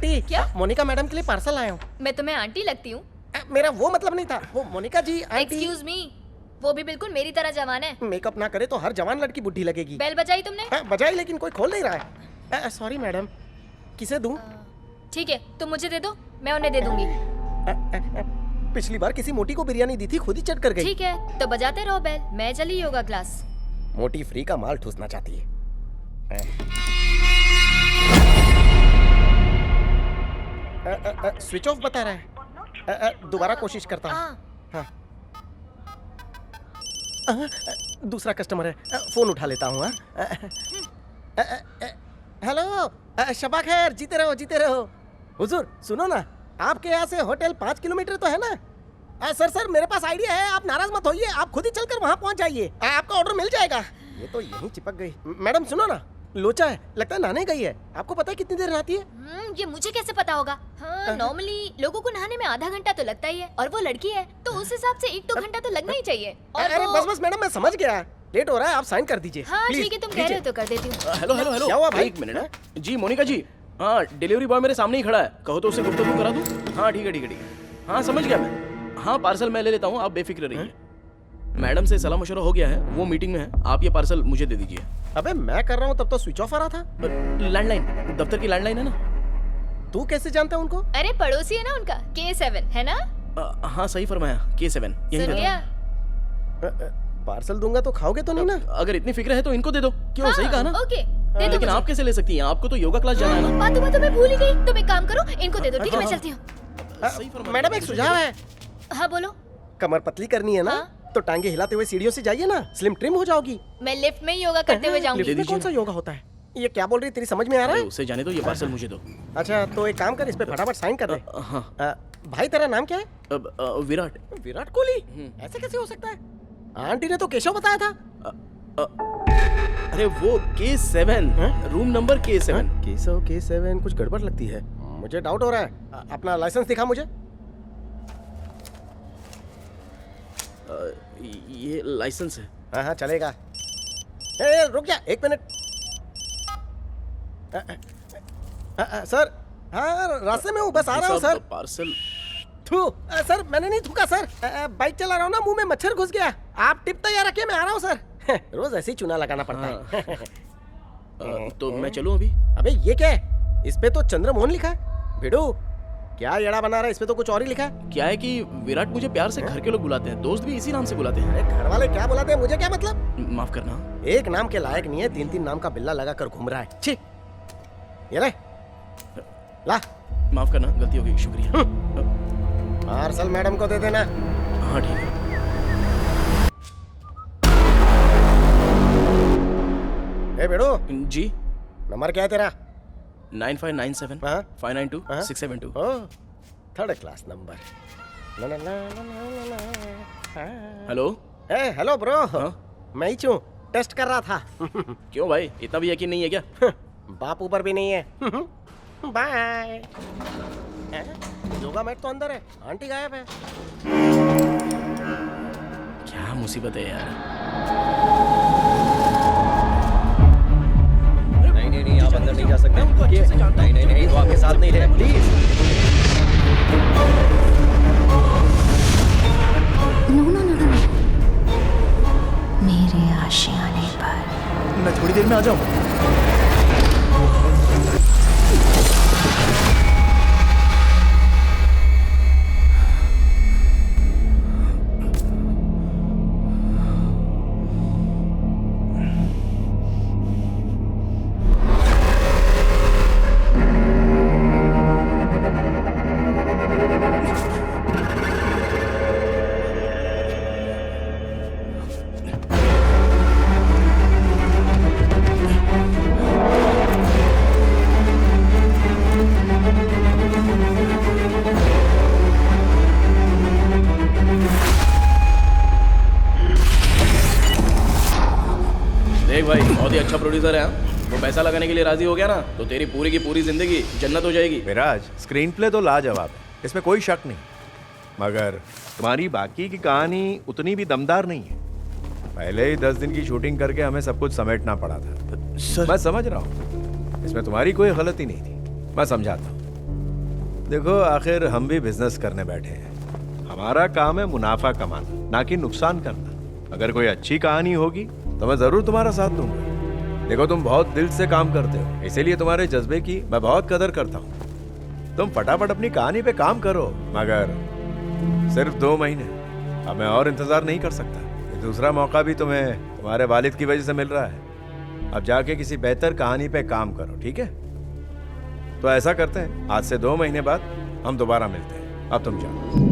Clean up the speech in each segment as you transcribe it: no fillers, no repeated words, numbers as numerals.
Aunty क्या? Monika madam के लिए पार्सल आया हूँ। मैं तुम्हें आंटी लगती हूँ? मेरा वो मतलब नहीं था, वो मोनिका जी आंटी। एक्सक्यूज मी, वो भी बिल्कुल मेरी तरह जवान है। मेकअप ना करे तो हर जवान लड़की बुढ़ी लगेगी। बेल बजाई तुमने? बजाई लेकिन कोई खोल नहीं रहा है। सॉरी मैडम, किसे दूं? ठीक है, तुम मुझे दे दो, मैं उन्हें दे दूंगी। पिछली बार किसी मोटी को बिरयानी दी थी, खुद ही चट कर गई। ठीक है, तो बजाते रहो बेल, मैं चली योगा क्लास। मोटी फ्री का माल ठूसना चाहती है। स्विच ऑफ बता रहा है। दोबारा कोशिश करता हूँ। हाँ। दूसरा कस्टमर है, फोन उठा लेता हूँ। हेलो, शबा खैर, जीते रहो जीते रहो। हुजूर सुनो ना, आपके यहाँ से होटल 5 किलोमीटर तो है ना? सर मेरे पास आइडिया है, आप नाराज मत होइए, आप खुद ही चलकर वहाँ पहुँच जाइए, आपका ऑर्डर मिल जाएगा। ये तो यहीं चिपक गई। मैडम सुनो ना, लोचा है, लगता है नहाने गई है। आपको पता है कितनी देर नहाती है? ये मुझे कैसे पता होगा? हाँ, नॉर्मली लोगों को नहाने में आधा घंटा तो लगता ही है, और वो लड़की है तो उस हिसाब से 1-2 घंटा तो लगना ही चाहिए। और अरे बस मैडम, मैं समझ गया, लेट हो रहा है, आप साइन कर दीजिए। हाँ ठीक है, तुम कह रहे हो तो कर देती हूँ। हेलो हेलो हेलो, क्या हुआ भाई? एक मिनट जी। मोनिका जी, हाँ डिलीवरी बॉय मेरे सामने ही खड़ा है, कहो तो उसे गुफ्तगू करा दूं? हाँ ठीक है ठीक है ठीक है, हाँ समझ गया मैं। हाँ पार्सल मैं ले लेता हूँ, आप बेफिक्र रहिए। मैडम से सलाह मशवरा हो गया है, वो मीटिंग में है, आप ये पार्सल मुझे दे दीजिए। अबे मैं कर रहा हूँ तब तो स्विच ऑफ आ रहा था। लैंडलाइन, दफ्तर की लैंडलाइन है ना। तू कैसे जानता है उनको? अरे पड़ोसी है ना उनका, K7 है ना? हाँ सही फरमाया, K7 यही सुन रहता गया? है। पार्सल दूंगा तो खाओगे तो नहीं ना? अगर इतनी फिक्र है तो इनको दे दो। क्यों, सही कहा ना? ओके, दे दो लेकिन मुझे। आप कैसे ले सकती हैं, आपको तो योगा क्लास जाना है ना। बातों में भूल ही गई। तुम एक काम करो, इनको दे दो, ठीक है? मैं चलती हूँ। सही फरमाया। मैडम एक सुझाव है, हाँ बोलो। कमर पतली करनी है ना, तो टांगे हिलाते हुए सीढ़ियों से जाइए ना, स्लिम ट्रिम हो जाओगी। मैं लिफ्ट में ही योगा करते हुए जाऊंगी। लिफ्ट में कौन सा योगा होता है? ये क्या बोल रही है, तेरी समझ में आ रहा अरे है? उसे जाने दो, ये पार्सल मुझे दो। अच्छा तो एक काम कर, इस पे फटाफट साइन कर दे। हाँ। भाई तेरा नाम क्या है? विराट। विराट कोहली? ऐसे कैसे हो सकता है? आंटी ने तो केशव बताया था। अरे वो K7, room number K7। Keshav K7, कुछ गड़बड़ लगती है, मुझे डाउट हो रहा है। अपना लाइसेंस दिखा मुझे। ये लाइसेंस है। हाँ हाँ चलेगा। ए रुक जा, 1 मिनट। सर, हाँ रास्ते में हूँ, बस आ रहा हूँ सर। पार्सल। थू, सर मैंने नहीं थूका सर, बाइक चला रहा हूँ ना, मुंह में मच्छर घुस गया। आप टिप तैयार रखिए, मैं आ रहा हूँ सर। रोज ऐसे ही चूना लगाना पड़ता है। तो मैं चलूं अभी? अबे ये क्या है? इस पे तो चंद्रमोहन लिखा है। भिड़ू क्या येड़ा बना रहा है, इस पे तो कुछ और ही लिखा है। क्या है कि विराट मुझे प्यार से घर के लोग बुलाते हैं, दोस्त भी इसी नाम से बुलाते हैं। अरे घर वाले क्या बुलाते हैं, मुझे क्या मतलब? माफ करना। एक नाम के लायक नहीं है, 3-3 नाम का बिल्ला लगा कर घूम रहा है। छी, ये ले ला। माफ करना, गलती हो गई, शुक्रिया। पार्सल मैडम को दे देना। हाँ ठीक है। ए बेड़ो, जी। नंबर क्या है तेरा? 9597 हाँ? 592 672। ओह, 3rd क्लास नंबर। ला ला ला ला ला ला ला। हेलो। ए हेलो ब्रो, हाँ? मैं ही हूँ, टेस्ट कर रहा था। क्यों भाई, इतना भी यकीन नहीं है क्या? बाप ऊपर भी नहीं है। बाय। योगा मैट तो अंदर है, आंटी गायब है। क्या मुसीबत है यार। नहीं आप अंदर नहीं जा सकते। नहीं वो आपके साथ नहीं रहे, प्लीज। नो मेरे आशियाने पर। मैं थोड़ी देर में आ जाऊँ। देख भाई, बहुत ही अच्छा प्रोड्यूसर है। हाँ? वो पैसा लगाने के लिए राजी हो गया ना, तो तेरी पूरी की पूरी जिंदगी जन्नत हो जाएगी। विराज, स्क्रीन प्ले तो लाजवाब है, इसमें कोई शक नहीं, मगर तुम्हारी बाकी की कहानी उतनी भी दमदार नहीं है। पहले ही 10 दिन की शूटिंग करके हमें सब कुछ समेटना पड़ा था। सर, मैं समझ रहा हूँ, इसमें तुम्हारी कोई गलती नहीं थी, मैं समझाता हूँ। देखो आखिर हम भी बिजनेस करने बैठे हैं। हमारा काम है मुनाफा कमाना, ना कि नुकसान करना। अगर कोई अच्छी कहानी होगी तो मैं जरूर तुम्हारा साथ दूंगा। देखो तुम बहुत दिल से काम करते हो, इसीलिए तुम्हारे जज्बे की मैं बहुत कदर करता हूँ। तुम फटाफट अपनी कहानी पे काम करो, मगर सिर्फ 2 महीने। अब मैं और इंतजार नहीं कर सकता। ये दूसरा मौका भी तुम्हें तुम्हारे वालिद की वजह से मिल रहा है। अब जाके किसी बेहतर कहानी पे काम करो, ठीक है? तो ऐसा करते हैं, आज से 2 महीने बाद हम दोबारा मिलते हैं। अब तुम जाओ।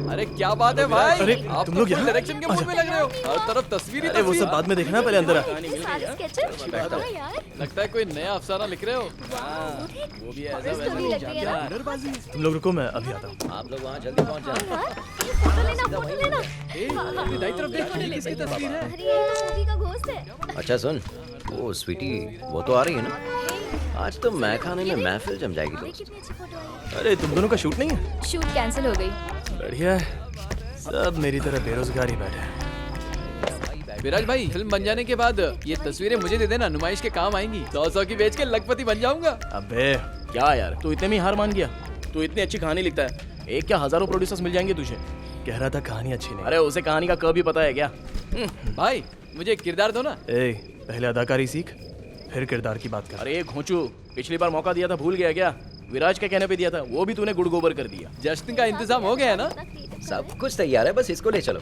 अरे क्या बात है भाई, अरे, आप तुम तो लोग फुल यहाँ? डायरेक्शन के मूड में लग रहे हो। हर तरफ तस्वीर ही अरे वो सब तस्वीर। बाद में देखना, पहले अंदर आ। सारे स्केचेस यार लगता है कोई नया अफसाना लिख रहे हो। वो भी ऐसा स्टोरी लग रही है ना तुम लोग रुको, मैं अभी आता हूँ। आप लोग वहाँ जल्दी पहुँच जाए। यार ये फोटो लेना ए, दाई तरफ देख, ये किसकी तस्वीर है? अरे ये तो मूवी का घोस्ट है अच्छा सुन, वो स्वीटी वो तो आ रही है ना? आज तो मैं खाने में महफिल जम जाएगी दोस्त। कितनी अच्छी फोटो है। अरे तुम दोनों का शूट नहीं है? शूट कैंसिल हो गई। बढ़िया है, सब मेरी तरह बेरोजगार ही बैठे हैं। विराज भाई, फिल्म बन जाने के बाद ये तस्वीरें मुझे दे देना, नुमाइश के काम आएंगी। 100 की बेच के लखपति बन जाऊंगा। अबे क्या यार, तू इतने में ही हार मान गया? तू इतनी अच्छी कहानी लिखता है, एक क्या हजारों प्रोड्यूसर्स मिल जाएंगे तुझे। कह रहा था कहानी अच्छी नहीं। अरे उसे कहानी का क भी पता है क्या? भाई मुझे एक किरदार दो ना। ए, पहले अदाकारी सीख, फिर किरदार की बात कर। अरे घोंचू, पिछली बार मौका दिया था, भूल गया क्या? विराज के कहने पे दिया था, वो भी तूने गुड़ गोबर कर दिया। जश्न का इंतजाम हो गया है ना? सब कुछ तैयार है, बस इसको ले चलो।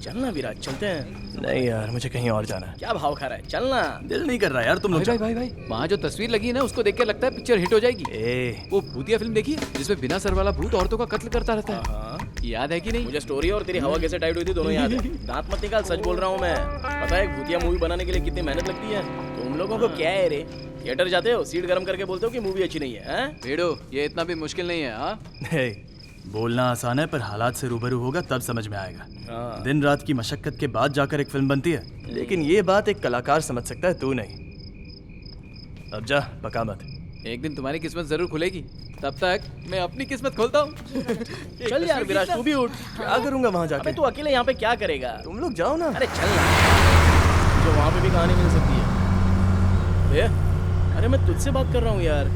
चलना विराज, चलते हैं। नहीं यार, मुझे कहीं और जाना है। क्या भाव खा रहा है? चलना। दिल नहीं कर रहा यार, तुम लोग भाई भाई भाई, वहाँ जो तस्वीर लगी है ना, उसको देख के लगता है पिक्चर हिट हो जाएगी। ए, वो भूतिया फिल्म देखी है जिसमें बिना सर वाला भूत औरतों का कत्ल करता रहता है, याद है कि नहीं? मुझे स्टोरी और तेरी हवा कैसे टाइट हुई थी दोनों याद है। दांत मत निकाल, सच बोल रहा हूँ मैं। पता है एक भूतिया मूवी बनाने के लिए कितनी मेहनत लगती है? तुम लोगों को क्या है रे, थिएटर जाते हो, सीट गर्म करके बोलते हो कि मूवी अच्छी नहीं है? भेड़ो, ये इतना भी मुश्किल नहीं है। हाँ बोलना आसान है, पर हालात से रूबरू होगा तब समझ में आएगा। हाँ। दिन रात की मशक्कत के बाद जाकर एक फिल्म बनती है, लेकिन ये बात एक कलाकार समझ सकता है, तू नहीं। अब जा, पका मत। एक दिन तुम्हारी किस्मत जरूर खुलेगी, तब तक मैं अपनी किस्मत खोलता हूँ। चल यार विराज, तू भी उठ। क्या करूंगा वहां अबे जाके? तू अकेले यहाँ पे क्या करेगा? तुम लोग जाओ ना। अरे चल ना, जो वहाँ पे भी कहानी मिल सकती है। अरे मैं तुझसे बात कर रहा हूँ यार।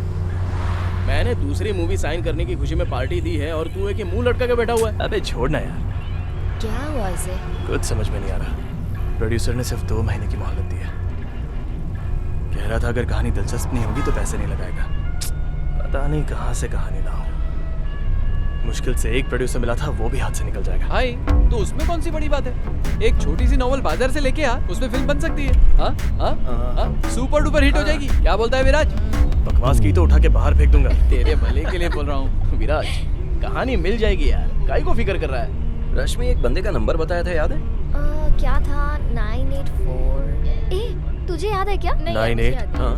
मैंने दूसरी मूवी साइन करने की खुशी में पार्टी दी है और तू है कि मुंह लटका के बैठा हुआ है। अबे छोड़ना यार, क्या हुआ इसे? कुछ समझ में नहीं आ रहा। प्रोड्यूसर ने सिर्फ 2 महीने की मोहलत दी है। कह रहा था अगर कहानी दिलचस्प नहीं होगी तो पैसे नहीं लगाएगा। पता नहीं कहाँ से कहानी लाऊं। मुश्किल से एक प्रोड्यूसर मिला था, वो भी हाथ से निकल जाएगा। भाई तो उसमें कौन सी बड़ी बात है? एक छोटी सी नॉवल बाजार से लेके आ, उसमें फिल्म बन सकती है। हाँ हाँ, सुपर डुपर हिट हो जाएगी। क्या बोलता है विराज? बकवास की तो उठा के बाहर फेंक दूंगा। तेरे भले के लिए बोल रहा हूँ। विराज, कहानी मिल जाएगी यार, काहे को फिक्र कर रहा है? रश्मि एक बंदे का नंबर बताया था, याद है? क्या था? 984। ए तुझे याद है क्या? 98 हाँ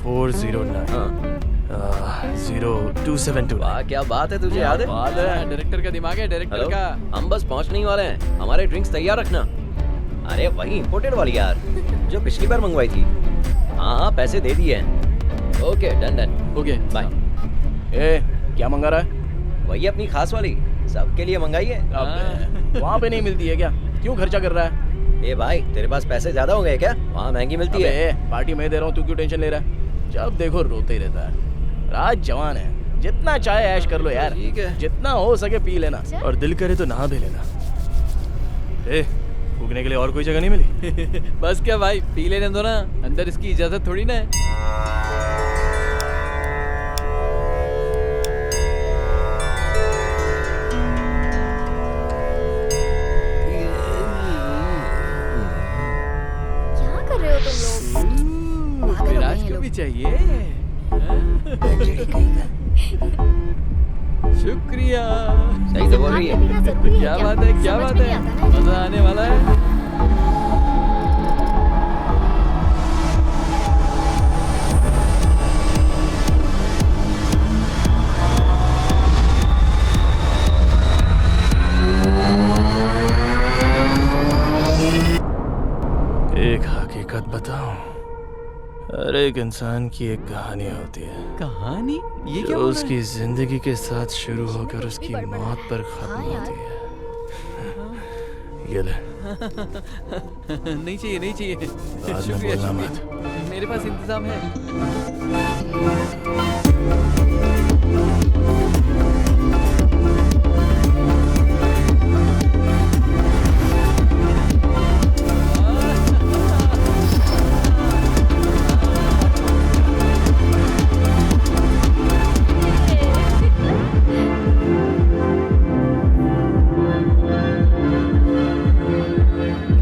409 हाँ। 0272। वाह क्या बात है, तुझे याद है? बात है, डायरेक्टर का दिमाग है, डायरेक्टर हेलो, का। हम बस पहुंचने ही वाले हैं, हमारे ड्रिंक्स तैयार रखना। अरे वही इम्पोर्टेड वाली यार, जो पिछली बार मंगवाई थी। हाँ हाँ, पैसे दे दिए हैं। Okay done done, okay bye. ए, क्या मंगा रहा है? वही अपनी खास वाली, सबके लिए मंगाई है। अबे, वहाँ पे नहीं मिलती है क्या? क्यों खर्चा कर रहा है? ए भाई, तेरे पास पैसे ज्यादा हो गए क्या? वहाँ महंगी मिलती है। अबे, पार्टी मैं दे रहा हूँ, तू क्यों टेंशन ले रहा है? जब देखो रोते ही रहता है। राज जवान है, जितना चाहे ऐश कर लो यार। ठीक है। जितना हो सके पी लेना। और दिल करे तो नहा भी लेना। ए, फूकने के लिए और कोई जगह नहीं मिली? बस क्या भाई, पी लेने दो ना, अंदर इसकी इजाजत थोड़ी ना है। क्या कर रहे हो तुम लोग? पागल हो गए विराज हैं को लोग। भी चाहिए। शुक्रिया। सही तो बोल रही है। पीना जरूरी है क्या बात है, क्या समझ बात में नहीं है, आता ना। मजा आने वाला है। एक हकीकत बताऊं, अरे एक इंसान की एक कहानी होती है कहानी ये क्या जो बोल रहा उसकी जिंदगी के साथ शुरू होकर उसकी मौत पर खत्म होती है। ये ले, है? नहीं चाहिए नहीं चाहिए। बाद में शुक्रिया बोलना शुक्रिया। मेरे पास इंतजाम है।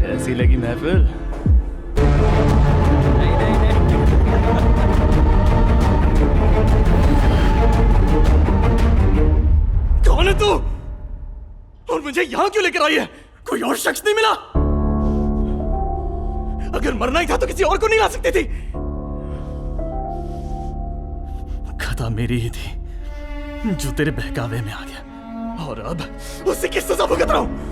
कैसी लगी महफिल? नहीं नहीं नहीं। कौन है तू? और मुझे यहाँ क्यों लेकर आई है? कोई और शख्स नहीं मिला? अगर मरना ही था तो किसी और को नहीं ला सकती थी। खता मेरी ही थी जो तेरे बहकावे में आ गया, और अब उससे किस सजा भुगत रहा हूं?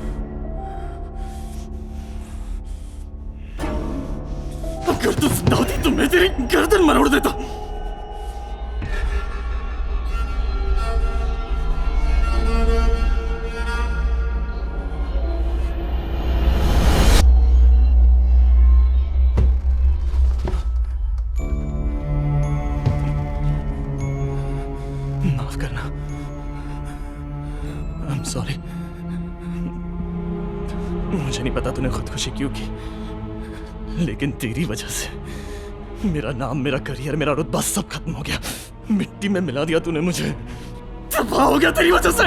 अगर तू जिंदा होती तो मैं तेरी गर्दन मरोड़ देता। माफ करना, I'm sorry। मुझे नहीं पता तूने खुदकुशी क्यों की, लेकिन तेरी वजह से मेरा नाम, मेरा करियर, मेरा रुतबा सब खत्म हो गया। मिट्टी में मिला दिया तूने मुझे। तबाह हो गया तेरी वजह से।